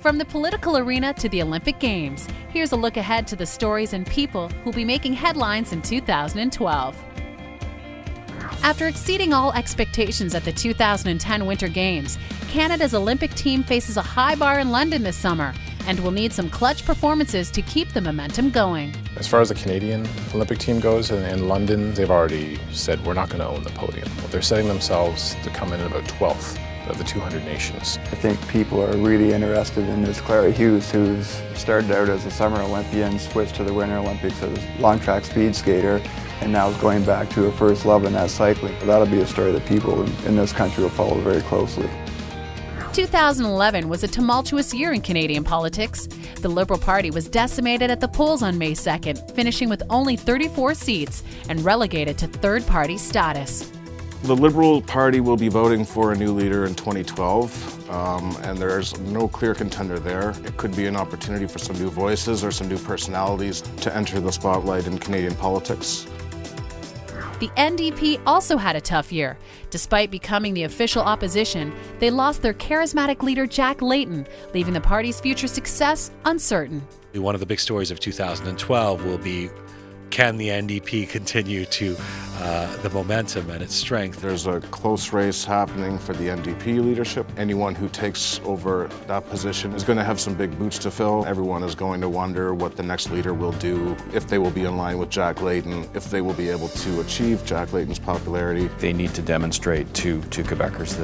From the political arena to the Olympic Games, here's a look ahead to the stories and people who'll be making headlines in 2012. After exceeding all expectations at the 2010 Winter Games, Canada's Olympic team faces a high bar in London this summer and will need some clutch performances to keep the momentum going. As far as the Canadian Olympic team goes, in London, they've already said we're not going to own the podium. They're setting themselves to come in at about 12th of the 200 nations. I think people are really interested in this Clara Hughes, who's started out as a summer Olympian, switched to the Winter Olympics as a long track speed skater, and now is going back to her first love, and that's cycling. That'll be a story that people in this country will follow very closely. 2011 was a tumultuous year in Canadian politics. The Liberal Party was decimated at the polls on May 2nd, finishing with only 34 seats and relegated to third-party status. The Liberal Party will be voting for a new leader in 2012, and there's no clear contender there. It could be an opportunity for some new voices or some new personalities to enter the spotlight in Canadian politics. The NDP also had a tough year. Despite becoming the official opposition, they lost their charismatic leader Jack Layton, leaving the party's future success uncertain. One of the big stories of 2012 will be, can the NDP continue to the momentum and its strength? There's a close race happening for the NDP leadership. Anyone who takes over that position is going to have some big boots to fill. Everyone is going to wonder what the next leader will do, if they will be in line with Jack Layton, if they will be able to achieve Jack Layton's popularity. They need to demonstrate to Quebecers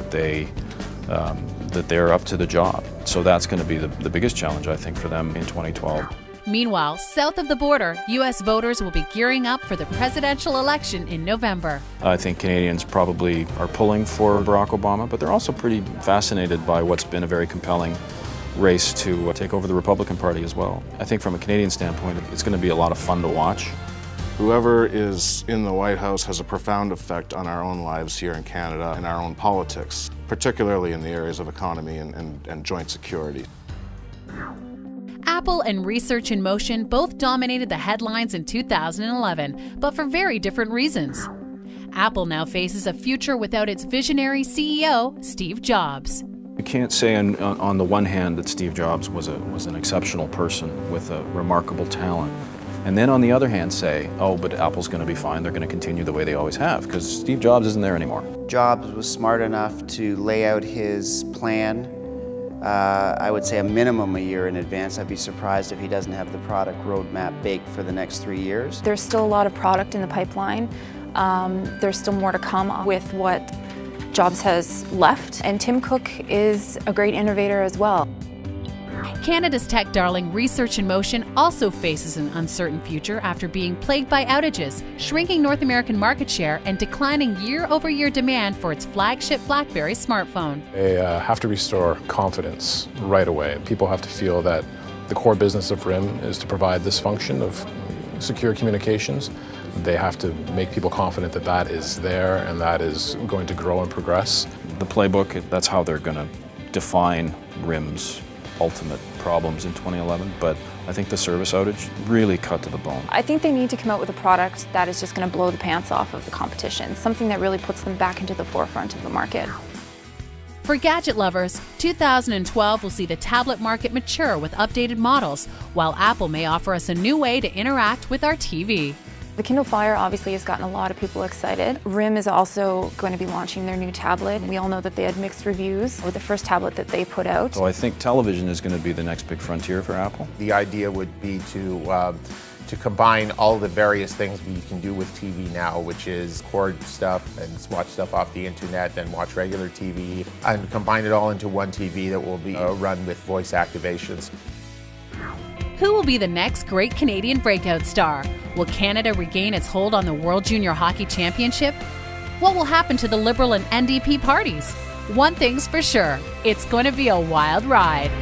that they're up to the job. So that's going to be the biggest challenge, I think, for them in 2012. Meanwhile, south of the border, U.S. voters will be gearing up for the presidential election in November. I think Canadians probably are pulling for Barack Obama, but they're also pretty fascinated by what's been a very compelling race to take over the Republican Party as well. I think from a Canadian standpoint, it's going to be a lot of fun to watch. Whoever is in the White House has a profound effect on our own lives here in Canada and our own politics, particularly in the areas of economy and joint security. Apple and Research in Motion both dominated the headlines in 2011, but for very different reasons. Apple now faces a future without its visionary CEO, Steve Jobs. You can't say on the one hand that Steve Jobs was an exceptional person with a remarkable talent, and then on the other hand say, oh, but Apple's going to be fine, they're going to continue the way they always have, because Steve Jobs isn't there anymore. Jobs was smart enough to lay out his plan, I would say a minimum a year in advance. I'd be surprised if he doesn't have the product roadmap baked for the next 3 years. There's still a lot of product in the pipeline. There's still more to come with what Jobs has left, and Tim Cook is a great innovator as well. Canada's tech darling Research in Motion also faces an uncertain future after being plagued by outages, shrinking North American market share, and declining year-over-year demand for its flagship BlackBerry smartphone. They have to restore confidence right away. People have to feel that the core business of RIM is to provide this function of secure communications. They have to make people confident that that is there and that is going to grow and progress. The playbook, that's how they're going to define RIM's ultimate problems in 2011, but I think the service outage really cut to the bone. I think they need to come out with a product that is just going to blow the pants off of the competition, something that really puts them back into the forefront of the market. For gadget lovers, 2012 will see the tablet market mature with updated models, while Apple may offer us a new way to interact with our TV. The Kindle Fire obviously has gotten a lot of people excited. RIM is also going to be launching their new tablet. We all know that they had mixed reviews with the first tablet that they put out. So I think television is going to be the next big frontier for Apple. The idea would be to combine all the various things we can do with TV now, which is record stuff and watch stuff off the internet and watch regular TV, and combine it all into one TV that will be run with voice activations. Who will be the next great Canadian breakout star? Will Canada regain its hold on the World Junior Hockey Championship? What will happen to the Liberal and NDP parties? One thing's for sure, it's going to be a wild ride.